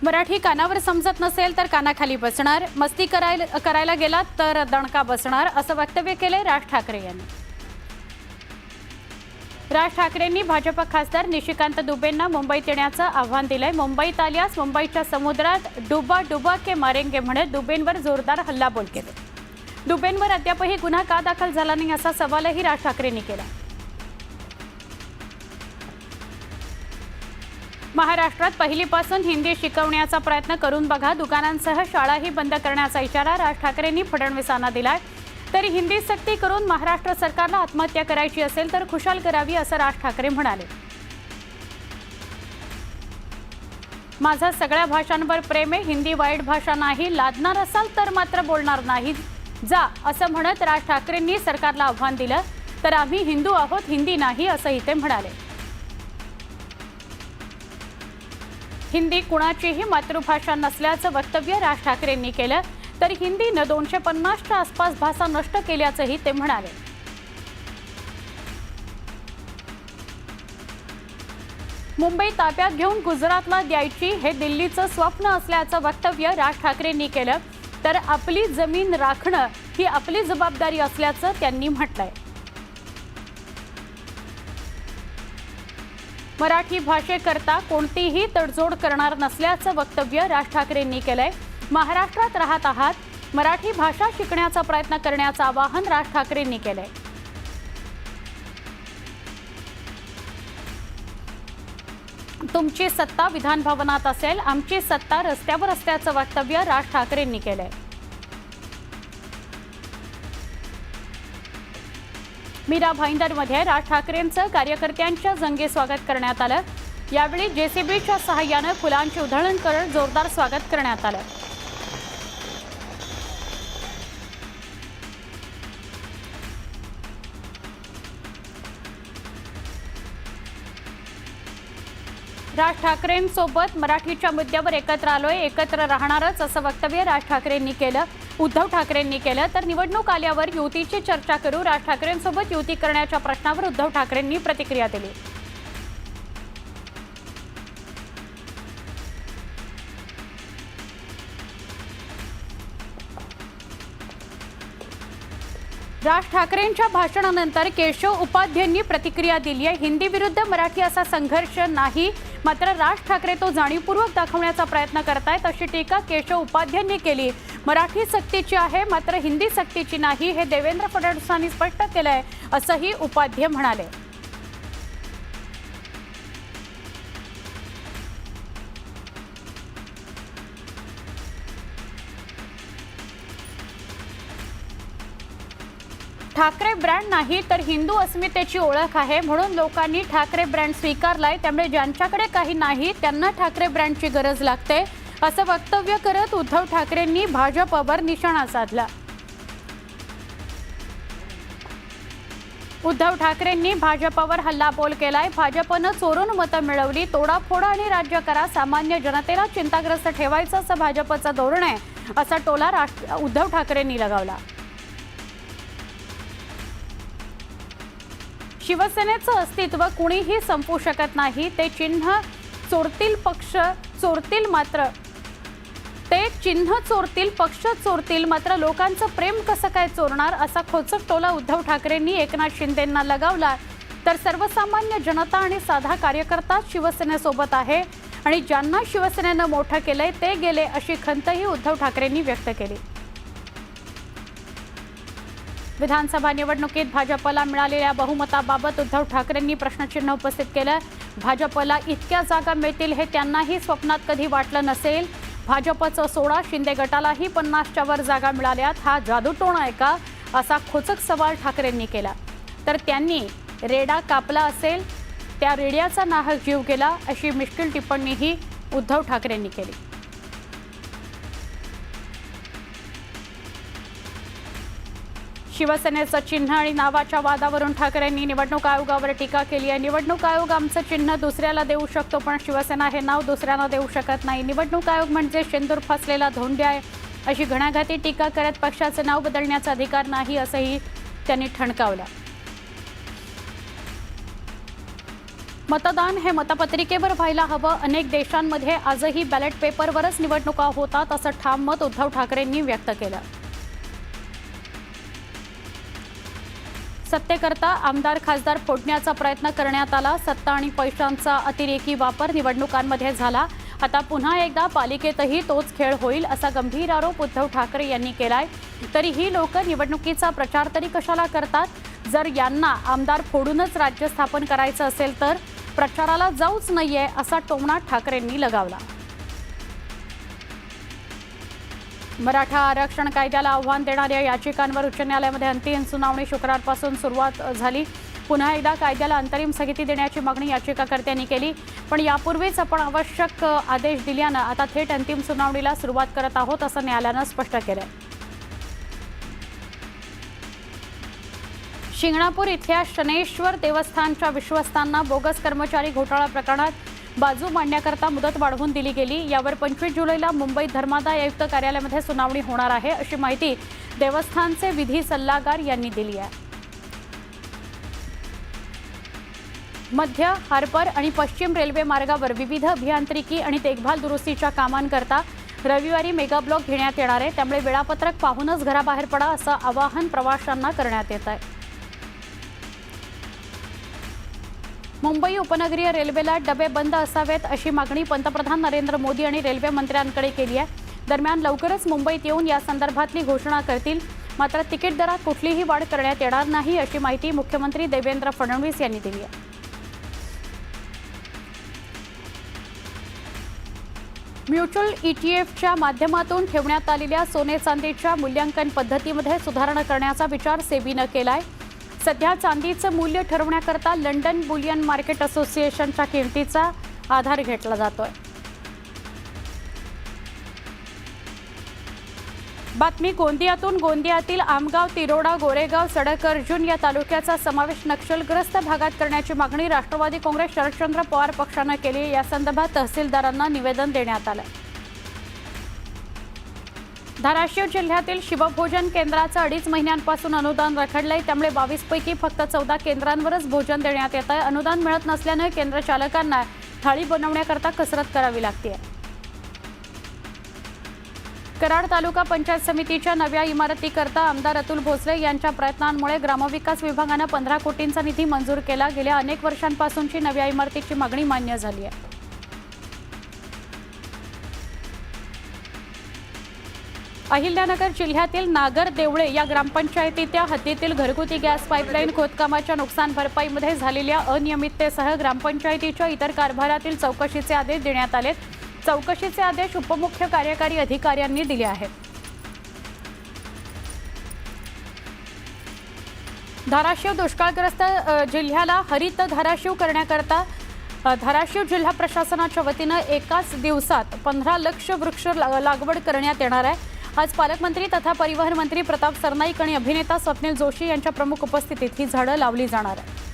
मराठी कानावर समजत नसेल तर कानाखाली बसणार, मस्ती करायला गेलात तर दणका बसणार, असं वक्तव्य केले राज ठाकरे यांनी। राज ठाकरेंनी भाजप खासदार निशिकांत दुबेंना मुंबईत येण्याचं आव्हान दिलंय। मुंबईत आल्यास मुंबईच्या समुद्रात डुबा डुबा के मारेंगे म्हणत दुबेंवर जोरदार हल्लाबोल केले। दुबेंवर अद्यापही गुन्हा का दाखल झाला नाही असा सवालही राज ठाकरेंनी केला। महाराष्ट्रात पहिलीपासून हिंदी शिकवण्याचा प्रयत्न करून बघा, दुकानांसह शाळाही बंद करण्याचा इशारा राज ठाकरेंनी फडणवीसांना दिलाय। तरी हिंदी सक्ती करून महाराष्ट्र सरकारला आत्महत्या करायची असेल तर खुशाल करावी असं राज ठाकरे म्हणाले। माझं सगळ्या भाषांवर प्रेम आहे, हिंदी वाईट भाषा नाही, लादणार असाल तर मात्र बोलणार नाही जा, असं म्हणत राज ठाकरेंनी सरकारला आव्हान दिलं। तर आम्ही हिंदू आहोत, हिंदी नाही असंही ते म्हणाले। हिंदी कुणाचीही मातृभाषा नसल्याचं वक्तव्य राज ठाकरेंनी केलं। तर हिंदीनं 250च्या आसपास भाषा नष्ट केल्याचंही ते म्हणाले। मुंबई ताब्यात घेऊन गुजरातला द्यायची हे दिल्लीचं स्वप्न असल्याचं वक्तव्य राज ठाकरेंनी केलं। तर आपली जमीन राखणं ही आपली जबाबदारी असल्याचं त्यांनी म्हटलंय। मराठी भाषेकरता कोणतीही तडजोड करणार नसल्याचं वक्तव्य राज ठाकरेंनी केलंय। महाराष्ट्रात राहत आहात, मराठी भाषा शिकण्याचा प्रयत्न करण्याचं आवाहन राज ठाकरेंनी केलंय। तुमची सत्ता विधान भवनात असेल, आमची सत्ता रस्त्यावर असल्याचं वक्तव्य राज ठाकरेंनी केलंय। मीरा भाईंदरमध्ये राज ठाकरेंचं कार्यकर्त्यांच्या जंगी स्वागत करण्यात आलं। यावेळी जेसीबीच्या सहाय्यानं फुलांची उधळण करत जोरदार स्वागत करण्यात आलं। राज ठाकरेंसोबत मराठीच्या मुद्द्यावर एकत्र आलोय, एकत्र राहणारच असं वक्तव्य राज ठाकरेंनी केलं, उद्धव ठाकरेंनी केलं। तर निवडणूक आल्यावर युतीची चर्चा करू, राज ठाकरेंसोबत युती करण्याच्या प्रश्नावर उद्धव ठाकरेंनी प्रतिक्रिया दिली। राज ठाकरेंच्या भाषणानंतर केशव उपाध्यायांनी प्रतिक्रिया दिली आहे। हिंदी विरुद्ध मराठी असा संघर्ष नाही, मात्र राज ठाकरे तो जाणीवपूर्वक दाखवण्याचा प्रयत्न करतायत अशी टीका केशव उपाध्यायांनी केली। मराठी सक्तीची आहे मात्र हिंदी सक्तीची नाही, हे देवेंद्र फडणवीसांनी स्पष्ट केलंय असंही उपाध्याय म्हणाले। ठाकरे ब्रँड नाही तर हिंदू अस्मितेची ओळख आहे, म्हणून लोकांनी ठाकरे ब्रँड स्वीकारलाय। त्यामुळे ज्यांच्याकडे काही नाही त्यांना ठाकरे ब्रँडची गरज लागते असं वक्तव्य करत उद्धव ठाकरेंनी भाजपवर निशाणा साधला। उद्धव ठाकरेंनी भाजपवर हल्लाबोल केलाय। भाजपनं चोरून मतं मिळवली, तोडाफोड आणि राज्य करा, सामान्य जनतेला चिंताग्रस्त ठेवायचं असं भाजपचं धोरण आहे असा टोला उद्धव ठाकरेंनी लगावला। शिवसेनेचं अस्तित्व कुणीही संपवू शकत नाही, ते चिन्ह चोरतील पक्ष चोरतील मात्र ते चिन्ह चोरतील पक्ष चोरतील मात्र लोकांचं प्रेम कसं काय चोरणार असा खोचक टोला उद्धव ठाकरेंनी एकनाथ शिंदेंना लगावला। तर सर्वसामान्य जनता आणि साधा कार्यकर्ता शिवसेनेसोबत आहे आणि ज्यांना शिवसेनेनं मोठं केलंय ते गेले अशी खंतही उद्धव ठाकरेंनी व्यक्त केली। विधानसभा निवडणुकीत भाजपला मिळालेल्या बहुमताबाबत उद्धव ठाकरेंनी प्रश्नचिन्ह उपस्थित केलं। भाजपला इतक्या जागा मिळतील हे त्यांनाही स्वप्नात कधी वाटलं नसेल। भाजपचं सोडा, शिंदे गटालाही 50च्या वर जागा मिळाल्यात, हा जादूटोणा आहे का असा खोचक सवाल ठाकरेंनी केला। तर त्यांनी रेडा कापला असेल, त्या रेड्याचा नाहक जीव गेला अशी मिश्किल टिप्पणीही उद्धव ठाकरेंनी केली। शिवसेनेचं चिन्ह आणि नावाच्या वादावरून ठाकरेंनी निवडणूक आयोगावर टीका केली आहे। निवडणूक आयोग आमचं चिन्ह दुसऱ्याला देऊ शकतो पण शिवसेना हे नाव दुसऱ्यांना देऊ शकत नाही। निवडणूक आयोग म्हणजे शेंदूर फसलेला धोंड्या आहे अशी घणाघाती टीका करत पक्षाचं नाव बदलण्याचा अधिकार नाही असंही त्यांनी ठणकावलं। मतदान हे मतपत्रिकेवर व्हायला हवं. अनेक देशांमध्ये आजही बॅलेट पेपरवरच निवडणुका होतात असं ठाम मत उद्धव ठाकरेंनी व्यक्त केलं. सत्तेकरता आमदार खासदार फोडण्याचा प्रयत्न करण्यात आला. सत्ता आणि पैशांचा अतिरेकी वापर निवडणुकांमध्ये झाला. आता पुन्हा एकदा पालिकेतही तोच खेळ होईल असा गंभीर आरोप उद्धव ठाकरे यांनी केलाय. तरी ही लोक निवडणुकीचा प्रचार तरी कशाला करतात? जर यांना आमदार फोडूनच राज्य स्थापन करायचं असेल तर प्रचाराला जाऊच नाहीये असा टोमणा ठाकरेंनी लगावला. मराठा आरक्षण कायद्याला आव्हान देणाऱ्या याचिकांवर उच्च न्यायालयामध्ये अंतिम सुनावणी शुक्रवारपासून सुरुवात झाली. पुन्हा एकदा कायद्याला अंतरिम स्थगिती देण्याची मागणी याचिकाकर्त्यांनी केली. पण यापूर्वीच आपण आवश्यक आदेश दिल्यानं आता थेट अंतिम सुनावणीला सुरुवात करत आहोत असं न्यायालयानं स्पष्ट केलंय. शिंगणापूर इथल्या शनेश्वर देवस्थानच्या विश्वस्तांना बोगस कर्मचारी घोटाळा प्रकरणात बाजू मांडण्याकरता मुदत वाढवून दिली गेली. यावर 25 जुलैला मुंबईत धर्मादाय आयुक्त कार्यालयामध्ये सुनावणी होणार आहे अशी माहिती देवस्थानचे विधी सल्लागार यांनी दिली आहे. मध्य, हार्बर आणि पश्चिम रेल्वे मार्गावर विविध अभियांत्रिकी आणि देखभाल दुरुस्तीच्या कामांकरता रविवारी मेगा ब्लॉक घेण्यात येणार आहे. त्यामुळे वेळापत्रक पाहूनच घराबाहेर पडा असं आवाहन प्रवाशांना करण्यात येत आहे. मुंबई उपनगरीय रेल्वेला डबे बंद असावेत अशी मागणी पंतप्रधान नरेंद्र मोदी आणि रेल्वे मंत्र्यांकडे केली आहे. दरम्यान लवकरच मुंबईत येऊन या संदर्भातली घोषणा करतील. मात्र तिकीट दरात कुठलीही वाढ करण्यात येणार नाही अशी माहिती मुख्यमंत्री देवेंद्र फडणवीस यांनी दिली आहे. म्युच्युअल ETFच्या माध्यमातून ठेवण्यात आलेल्या सोने चांदीच्या मूल्यांकन पद्धतीमध्ये सुधारणा करण्याचा विचार सेबीनं केलाय. सध्या चांदीचं मूल्य ठरवण्याकरता लंडन बुलियन मार्केट असोसिएशनच्या किमतीचा आधार घेतला जातोय. बातमी गोंदियातून. गोंदियातील आमगाव, तिरोडा, गोरेगाव, सडक अर्जुन या तालुक्याचा समावेश नक्षलग्रस्त भागात करण्याची मागणी राष्ट्रवादी काँग्रेस शरदचंद्र पवार पक्षानं केली. या संदर्भात तहसीलदारांना निवेदन देण्यात आलं. धाराशिव जिल्ह्यातील शिवभोजन केंद्राचं 2.5 महिन्यांपासून अनुदान रखडलंय. त्यामुळे 22 पैकी फक्त 14 केंद्रांवरच भोजन देण्यात येत आहे. अनुदान मिळत नसल्यानं केंद्र चालकांना थाळी बनवण्याकरता कसरत करावी लागते. कराड तालुका पंचायत समितीच्या नव्या इमारतीकरता आमदार अतुल भोसले यांच्या प्रयत्नांमुळे ग्रामविकास विभागानं 15 कोटींचा निधी मंजूर केला. गेल्या अनेक वर्षांपासूनची नव्या इमारतीची मागणी मान्य झाली आहे. अहिल्यानगर जिल्ह्यातील नागर देवळे या ग्रामपंचायतीच्या हद्दीतील घरगुती गॅस पाईपलाईन खोदकामाच्या नुकसान भरपाईमध्ये झालेल्या अनियमिततेसह ग्रामपंचायतीच्या इतर कारभारातील चौकशीचे आदेश देण्यात आलेत. चौकशीचे आदेश उपमुख्य कार्यकारी अधिकाऱ्यांनी दिले आहेत. धाराशिव दुष्काळग्रस्त जिल्ह्याला हरित धाराशिव करण्याकरता धाराशिव जिल्हा प्रशासनाच्या वतीनं एकाच दिवसात 15 लाख वृक्ष लागवड करण्यात येणार आहे. आज पालकमंत्री तथा परिवहन मंत्री प्रताप सरनाईक आणि अभिनेता स्वप्नील जोशी यांच्या प्रमुख उपस्थितीत ही झाडं लावली जाणार आहेत.